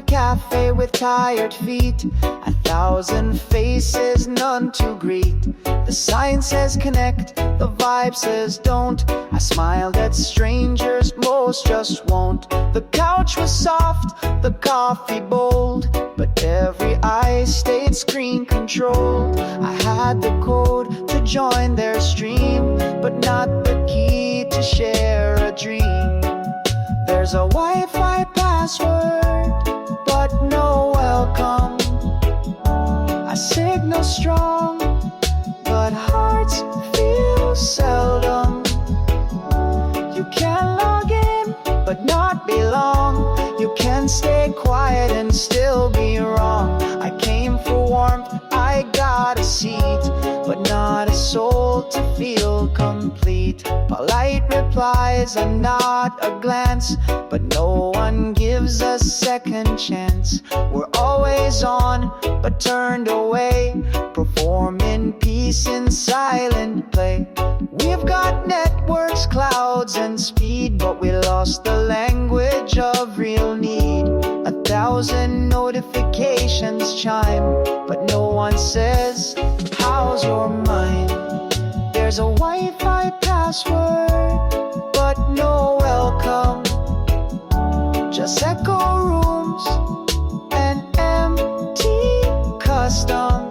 Cafe with tired feet, 1,000 faces, none to greet. The sign says connect, the vibe says don't. I smiled at strangers, most just won't. The couch was soft, the coffee bold, but every eye stayed screen controlled. I had the code to join their stream, but not the key to share a dream. There's a Wi-Fi password, but no welcome. I signal strong, but hearts feel seldom. You can log in, but not be long. You can stay quiet and still be wrong. I came for warmth, I got a seat, but not a soul to feel complete. Polite replies and not a glance, but no one gives a second chance. We're always on, but turned away, performing peace in silent play. We've got networks, clouds, and speed, but we lost the language of real need. 1,000 notifications chime, but no one says, how's your mind? There's a Wi-Fi password, but no welcome. Just echo rooms and empty custom.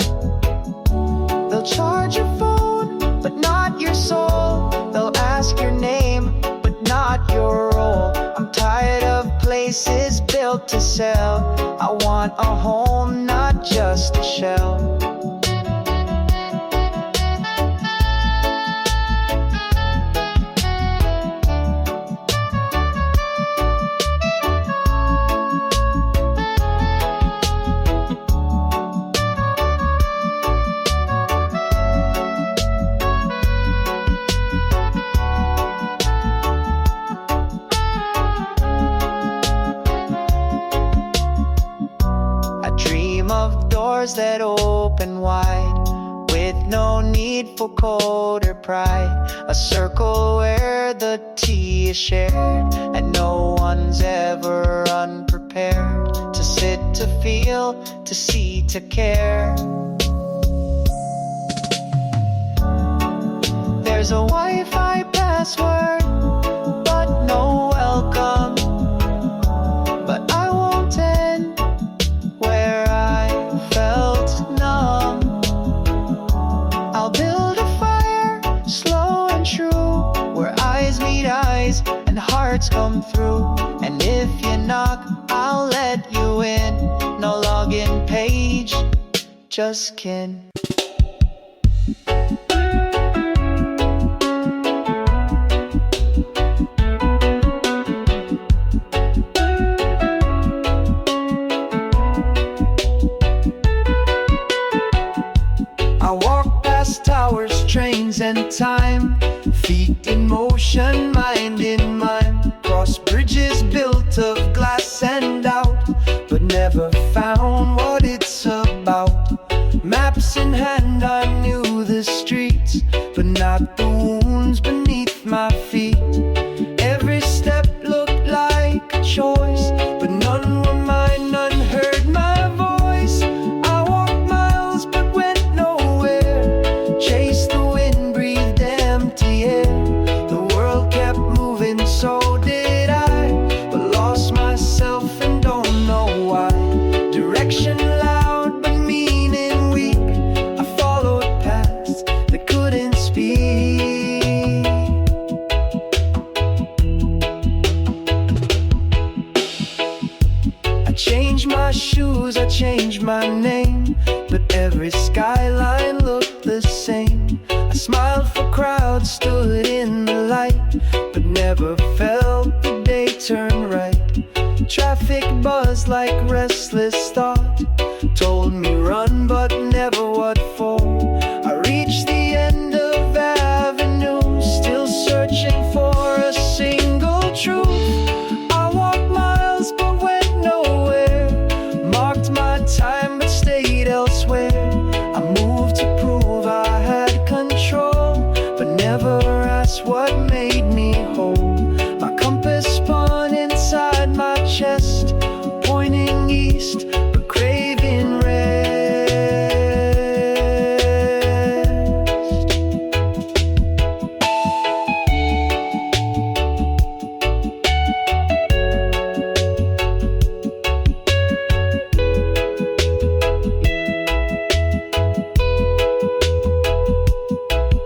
They'll charge your phone, but not your soul. They'll ask your name, but not your role. I'm tired of places built to sell. I want a home, not just a shell. That open wide, with no need for code or pride. A circle where the tea is shared, and no one's ever unprepared. To sit, to feel, to see, to care. There's a Wi-Fi password, but no welcome. But I won't end where I felt numb. I'll build a fire, slow and true, where eyes meet eyes and hearts come through. And if you knock, I'll let you in. No login page, just kin. Towers, trains, and time, feet in motion, mind in mind. Cross bridges built of glass and out, but never found what it's about. Maps in hand, I knew the streets, but not the wounds beneath my feet. Every step looked like a choice, but none were mine, none heard my voice. I walked miles but went nowhere, chased the wind, breathed empty air. The world kept moving, so did I, but lost myself and don't know why. Direction loud but meaning weak, I followed paths that couldn't speak. I changed my shoes, I changed my name, but every skyline looked the same. I smiled for crowds, stood in the light, but never felt the day turn right. Traffic buzz like restless thought told me run, but never what for. I reached the end of avenue, still searching for a single truth. I walked miles but went nowhere, marked my time but stayed elsewhere. I moved to prove I had control, but never asked what made me whole. My compass spun inside my chest, pointing east but craving rest.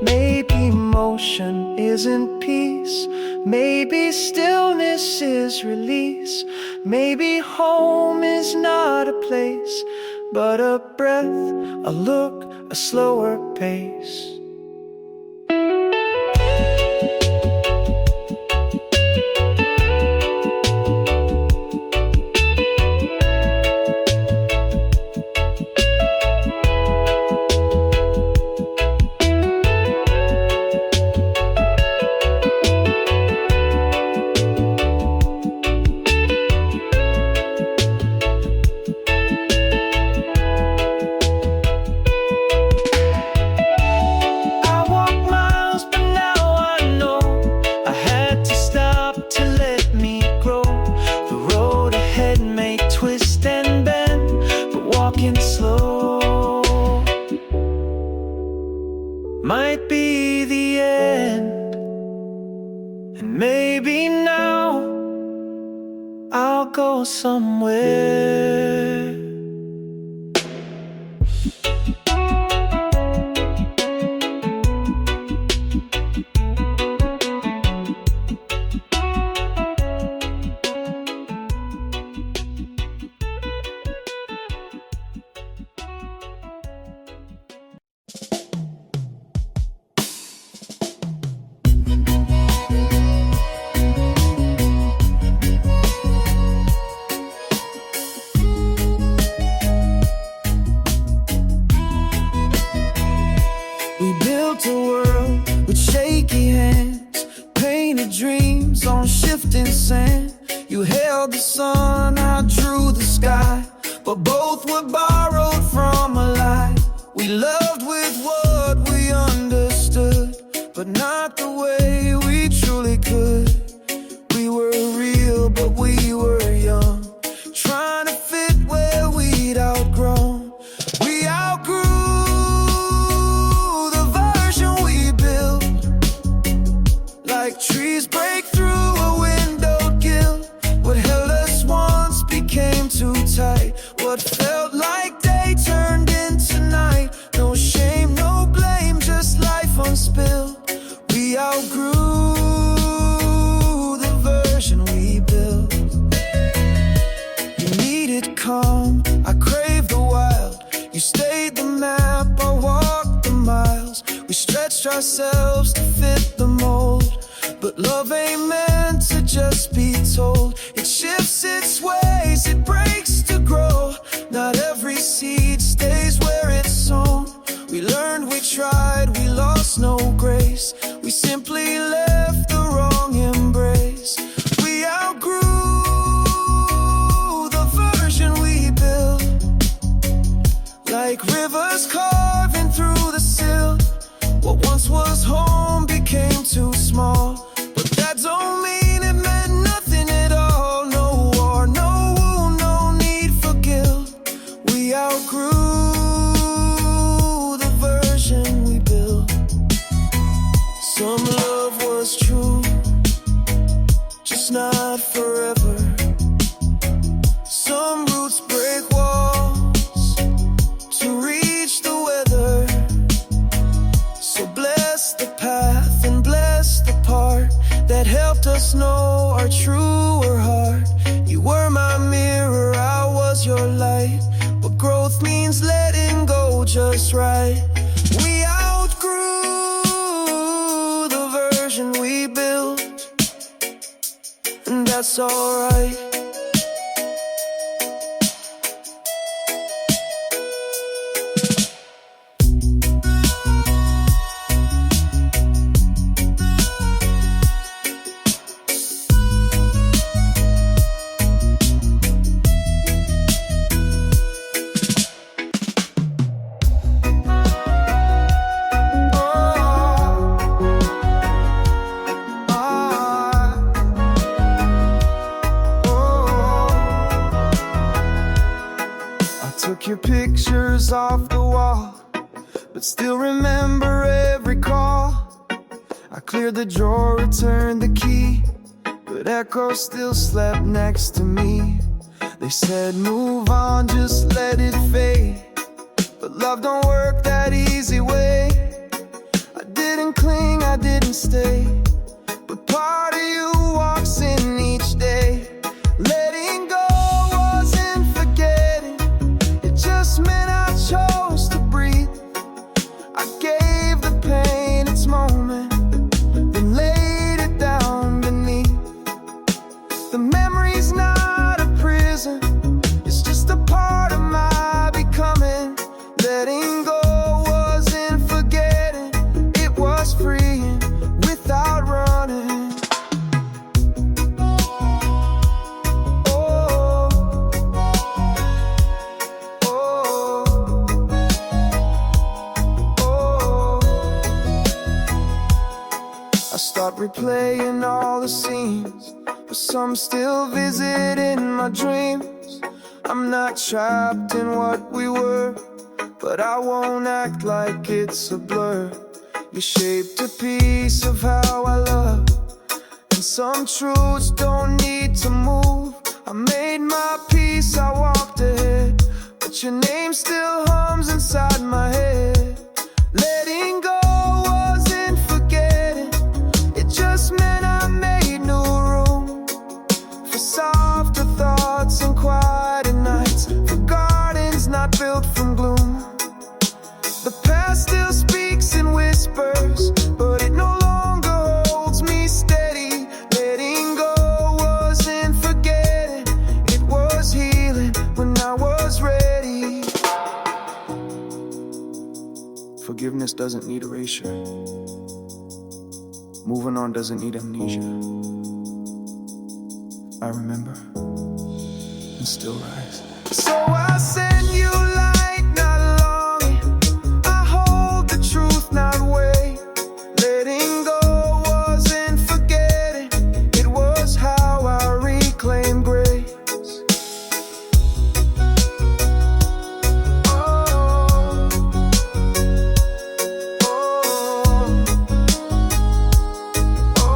Maybe motion isn't peace, maybe stillness is release. Maybe home is not a place, but a breath, a look, a slower pace. Might be the end, and maybe now I'll go somewhere. We built a world with shaky hands, painted dreams on shifting sand. You held the sun, I drew the sky, but both were borrowed from a lie. We loved with what we understood, but not the way we truly could. We were real, but we were young, trying to fit where we'd outgrown. We outgrew trees break through a windowed gill. What held us once became too tight. What felt like day turned into night. No shame, no blame, just life unspilled. We outgrew the version we built. You needed calm, I craved the wild. You stayed the map, I walked the miles. We stretched ourselves to fit the mold, but love ain't meant to just be told. It shifts its ways, it breaks to grow. Not every seed stays where it's sown. We learned, we tried, we lost no grace. We simply left the wrong embrace. We outgrew the version we built, like rivers carving through the silt. What once was home became too small, but that don't mean it meant nothing at all. No war, no wound, no need for guilt. We outgrew the version we built. Some love was true, just not forever. Some roots break walls to reach the weather. So bless the path and bless the part that helped us know our truer heart. You were my mirror, I was your light, but growth means letting go just right. We outgrew the version we built, and that's alright. took your pictures off the wall, but still remember every call. I cleared the drawer, returned the key, but Echo still slept next to me. They said move on, just let it fade, but love don't work that easy way. I didn't cling, I didn't stay, but part of you walks in each day. Letting go wasn't forgetting, it just meant I chose to breathe. I gave the pain its moment, then laid it down beneath. The memory's not a prison, it's just a part of my becoming. Letting go wasn't forgetting, it was freeing without running. Oh, oh, oh. I start replaying all the scenes, but some still visit in my dreams. I'm not trapped in what we were, but I won't act like it's a blur. You shaped a piece of how I love, and some truths don't need to move. I made my peace, I walked ahead, but your name still hums inside my head. Letting go wasn't forgetting, it just meant I made new room for softer thoughts and quieter nights, for gardens not built from gloom. The past still speaks in whispers, but it no longer holds me steady. Letting go wasn't forgetting, it was healing when I was ready. Forgiveness doesn't need erasure, moving on doesn't need amnesia. I remember and still rise. So I send you light, not longing. I hold the truth, not weight. Letting go wasn't forgetting, it was how I reclaimed grace. Oh, oh, oh.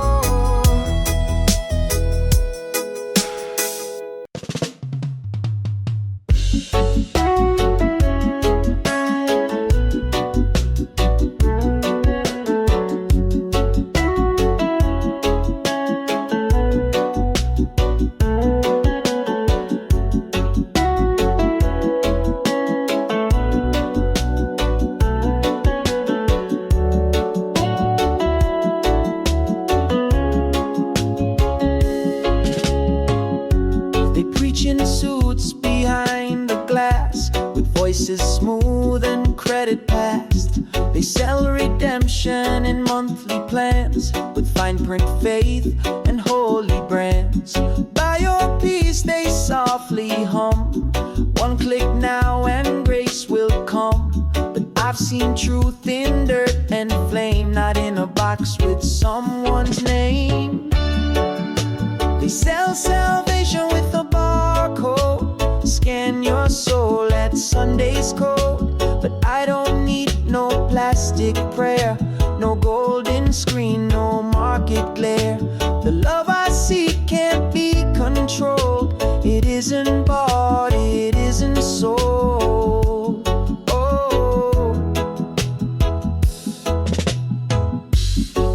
They preach in suits behind the glass, with voices smooth and credit passed. They sell redemption in monthly plans, with fine print faith and holy brands. By your peace they softly hum, one click now and grace will come. But I've seen truth in dirt and flame, not in a box with someone's name. They sell salvation with a barcode, scan your soul at Sunday's code. But I don't need no plastic prayer, no golden screen, no market glare. The love I seek can't be controlled, it isn't bought, it isn't sold. Oh,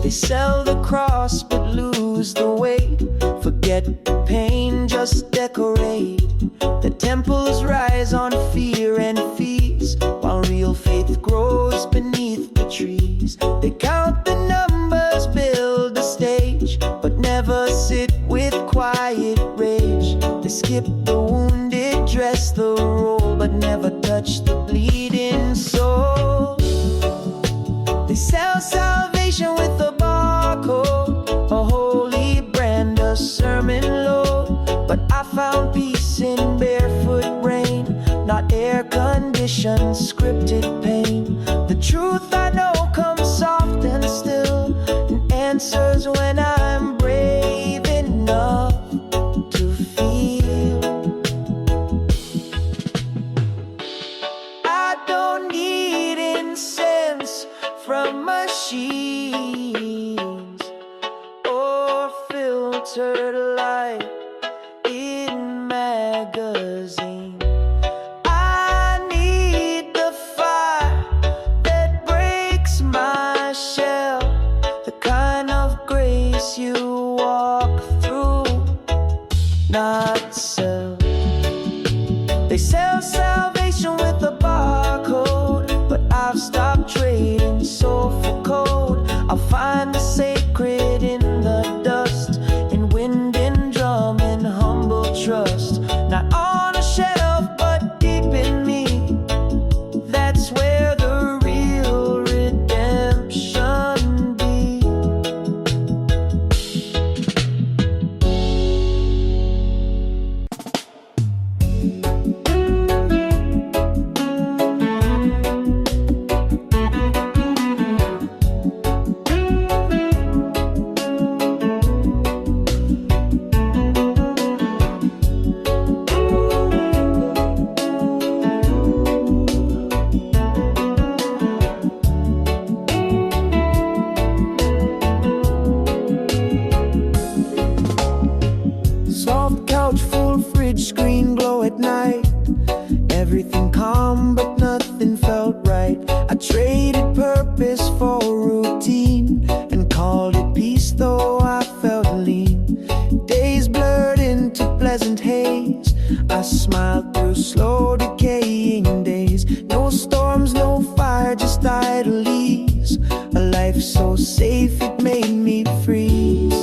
they sell the cross but lose the weight, forget the pain, just decorate. The temples rise on fear and fees, while real faith grows beneath the trees. They count the numbers, build a stage, but never sit with quiet rage. They skip the wounded, dress the role, but never touch the bleeding soul. They sell salvation with a barcode, a holy brand, a sermon load. But I found peace in barefoot rain, not air-conditioned scripted pain. The truth I know comes soft and still, and answers when I'm brave enough to feel. sell salvation with a barcode, but I've stopped trading soul for code. I'll find the sacred in the dust, in wind and drum and humble trust. Not on a shelf, but deep in me. That's where the real redemption be. Soft couch, full fridge, screen glow at night. Everything calm, but nothing felt right. I traded purpose for routine and called it peace, though I felt lean. Days blurred into pleasant haze. I smiled through slow decaying days. No storms, no fire, just idle ease. A life so safe it made me freeze.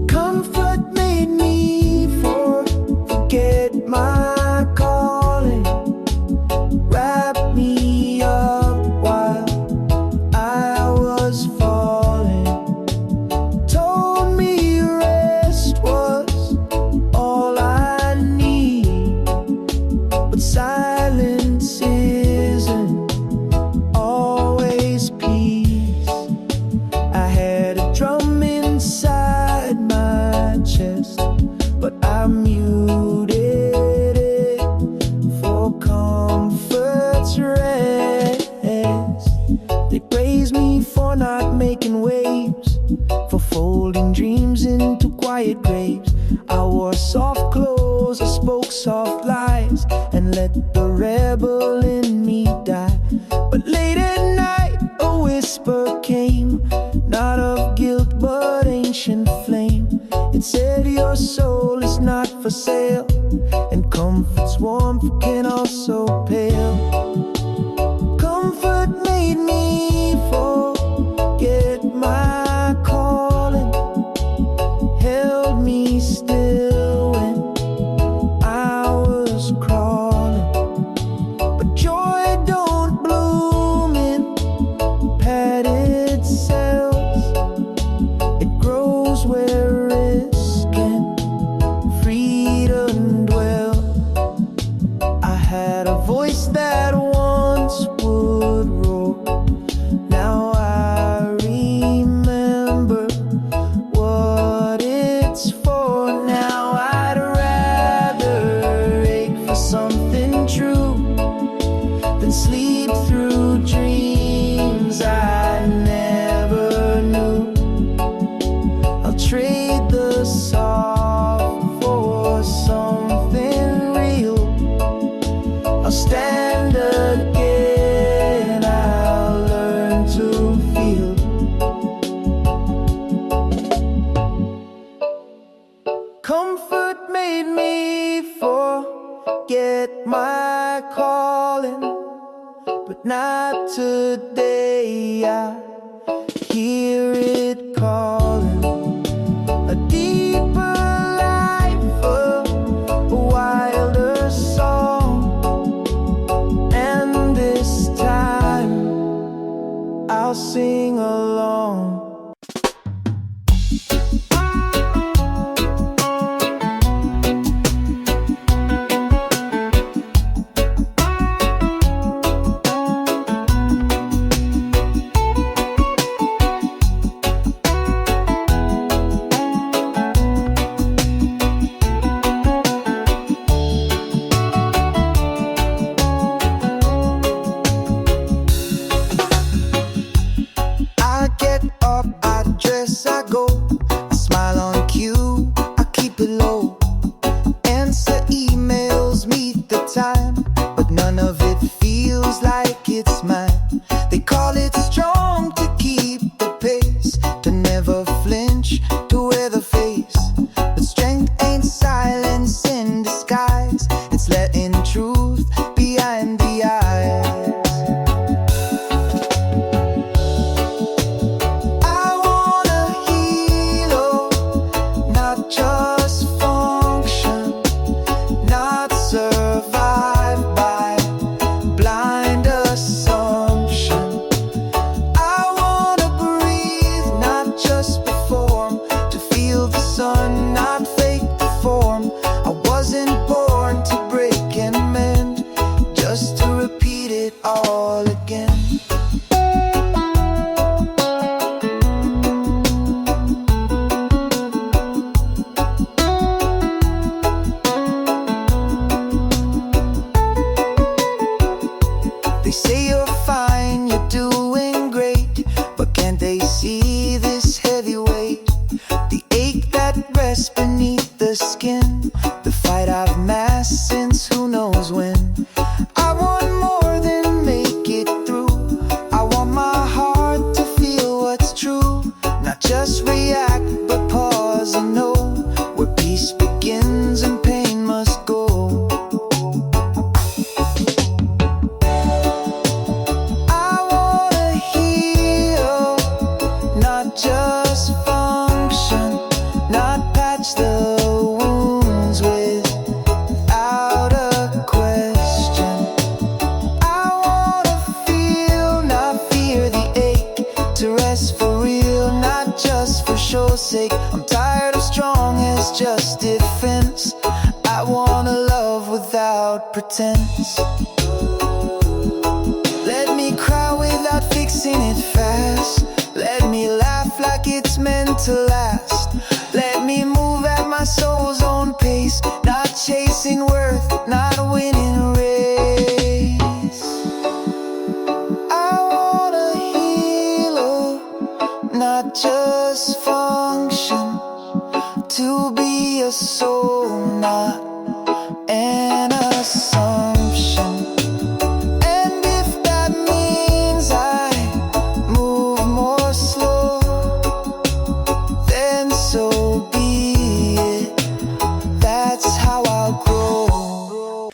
Comfort made me forget my calling. Wrap me up while I was falling. Told me rest was all I need, but silence isn't always peace. I had a drum inside my chest, but I muted it for comfort's rest. They praised me for not making waves, for folding dreams into quiet graves. I wore soft clothes, I spoke soft lies, and let the rebel in me die. But late at night a whisper came, not of guilt but ancient flame. It said your soul is not for sale, and comfort's warmth can also pale. Comfort made me forget my calling, held me still when I was crawling. But joy don't bloom in padded cells. It grows where risk and freedom dwell. I had a voice that once would roar. Now I remember what it's for. Now I'd rather ache for something true than sleep through dreams I never knew. I'll trade the soft for something real. I'll stand again, I'll learn to feel. Comfort made me forget my calling, but not today. I hear it calling. A deeper life, a wilder song. And this time I'll sing along. I get up, I dress, I go. I smile on cue, I keep it low. Answer emails, meet the time, but none of it feels like it's mine. They call it strong to keep the pace, to never flinch, to wear the face. But strength ain't silence in disguise, it's letting truth behind the eyes. I wanna heal, oh, not just function, not survive by blind assumption. I wanna breathe, not just perform, to feel the sun, not fake the form. I wasn't born to break and mend, just to repeat it all again. They say you're fine, you're doing great, but can't they see this heavy weight? The ache that rests beneath the skin, the fight I've masked since who knows when. I want more than make it through. I want my heart to feel what's true, not just react but pause and know where peace begins and pain must go. I wanna heal, not just function, not patch the wounds without a question. I wanna feel, not fear the ache, to rest for real, not just for show's sake. I'm tired of strong as just defense. I wanna love without pretense. Let me cry without fixing it fast. Let me laugh like it's meant to last. Let me move at my soul's own pace, not chasing worth, not winning a race. I wanna heal, oh, not just function, to be a soul, not an assumption. And if that means I move more slow, then so be it. That's how I'll grow.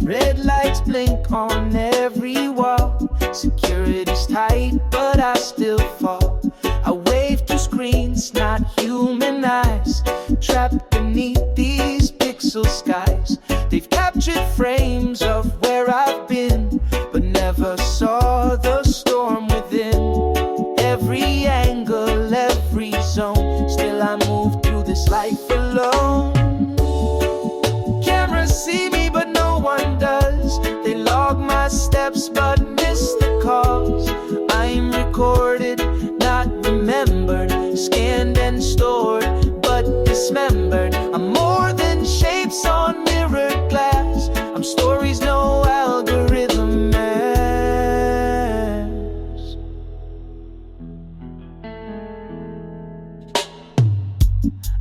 Red lights blink on every wall. Security's tight, but I still fall. I wave to screens, not human eyes, trapped beneath these pixel skies. They've captured frames of where I've been, but never saw the storm within. Every angle, every zone, still I move through this life alone. Cameras see me, but no one does. They log my steps, but miss the calls. I'm recorded, not remembered, scanned and stored, but dismembered. I'm more than shapes on mirrored glass. I'm stories no algorithm matches.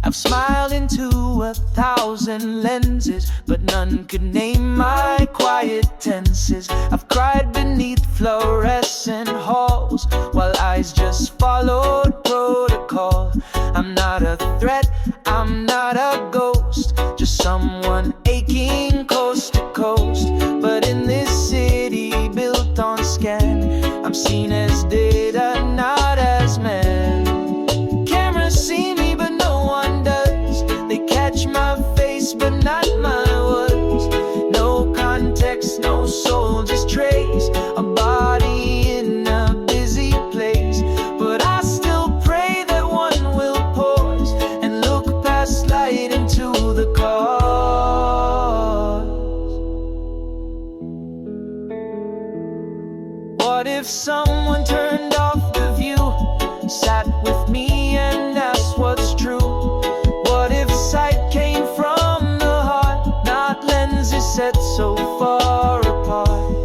I've smiled into 1,000 lenses, but none could name my quiet tenses. I've cried beneath fluorescent halls, while eyes just followed protocol. I'm not a threat, I'm not a ghost, just someone aching coast to coast. But in this city built on scan, I'm seen as data, not as man. Cameras see me, but no one does. They catch my face, but not my words. No context, no soul, just trace. A body in a busy place, but I still pray that one will pause and look past light into the cause. What if someone turned off the view, sat with me and asked what's true? What if sight came from the heart, not lenses set so far apart?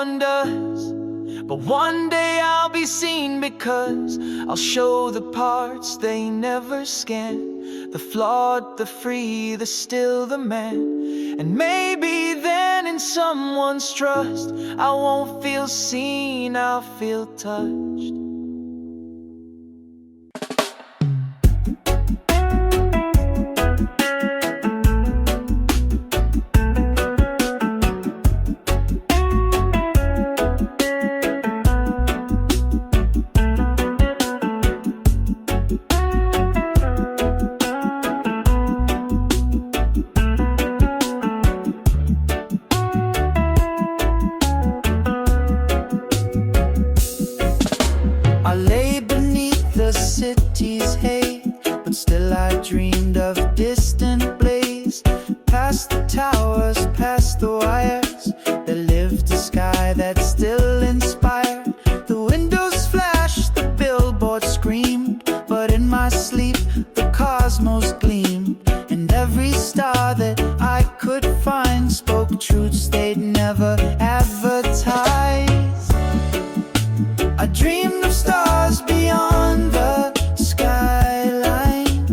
one does. But one day I'll be seen, because I'll show the parts they never scan, the flawed, the free, the still, the man. And maybe then in someone's trust, I won't feel seen, I'll feel touched. I lay beneath the city's hate, but still I dreamed of distant blaze. Past the towers, past the wires, there lived a sky that still inspired. The windows flashed, the billboards screamed, but in my sleep the cosmos gleamed. And every star that I could find spoke truths they'd never advertise. I dreamed of stars beyond the skyline,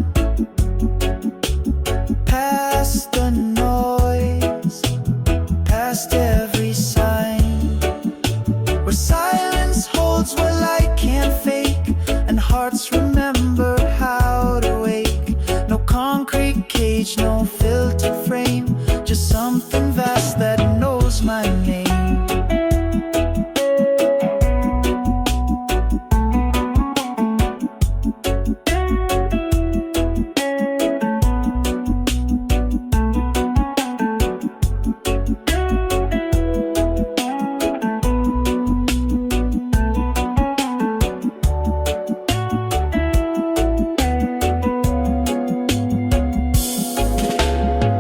past the noise, past every sign, where silence holds what light can't fake, and hearts remember how to wake. No concrete cage, no filtered frame, just something vast that knows my name.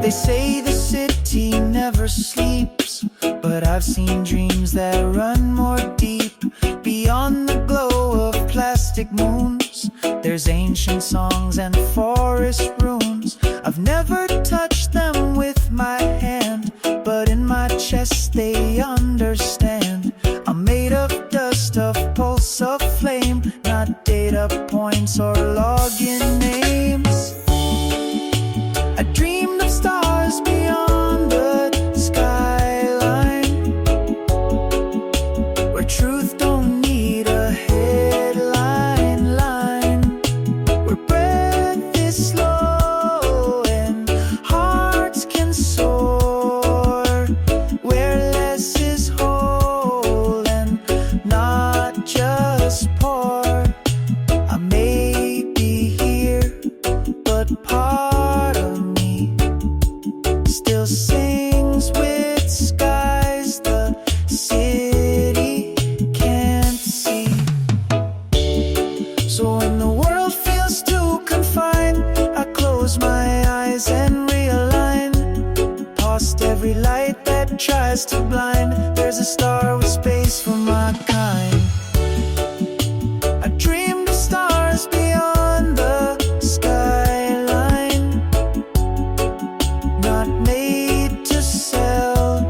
They say the city never sleeps, but I've seen dreams that run more deep. Beyond the glow of plastic moons, there's ancient songs and forest runes. I've never touched them with my hand, but in my chest they understand. I'm made of dust, of pulse, of flame, not data points or login names. I dreamed of stars beyond the skyline, where truth don't need a headline line, where breath is slow and hearts can soar, where less is whole and not just poor. I may be here, but part of me still sings with skies the city can't see. So when the world feels too confined, I close my eyes and realign. Past every light that tries to blind, there's a star with space for my kind. I dreamed of stars beyond the skyline, not made to sell,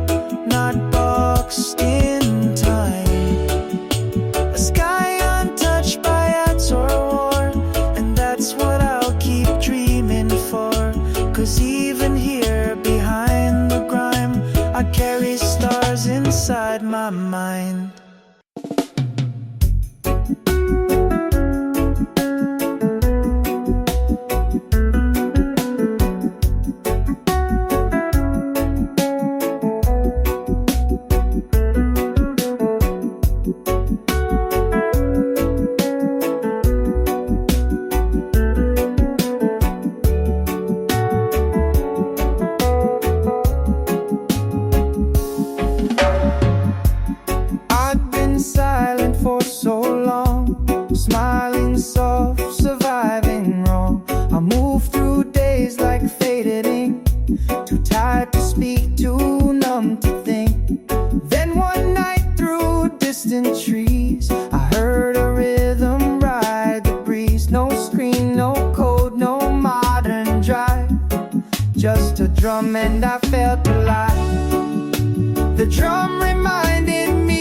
not boxed in time. A sky untouched by ads or war, and that's what I'll keep dreaming for. 'Cause even here behind the grime, I carry stars inside my mind. I've been silent for so long, smiling soft, surviving wrong. I move through days like faded ink, too tired to speak, too numb to think. Then one night through distant trees, I heard a rhythm ride the breeze. No screen, no code, no modern drive, just a drum and I felt alive. The drum reminded me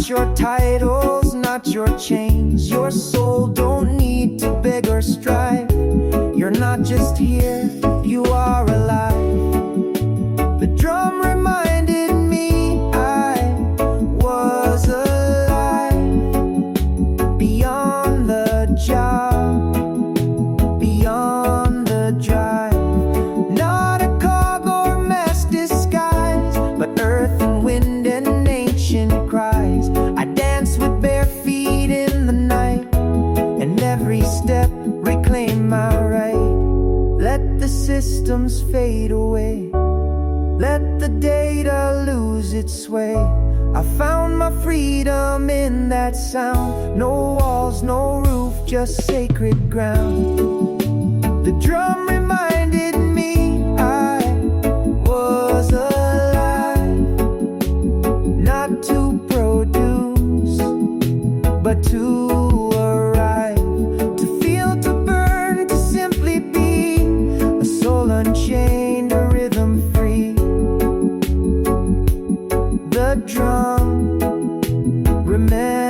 Not your titles, not your chains. Your soul don't need to beg or strive. You're not just here, you are alive. The drum reminded me I was alive. Beyond the job, beyond the drive. Not a cog or mass disguise, but earth and wind and ancient cries. I dance with bare feet in the night, and every step reclaim my right. Let the systems fade away, let the data lose its sway. I found my freedom in that sound. No walls, no roof, just sacred ground. The drum reminded me I was alive. Not to produce, but to arrive. To feel, to burn, to simply be. A soul unchained, a rhythm free. The drum remember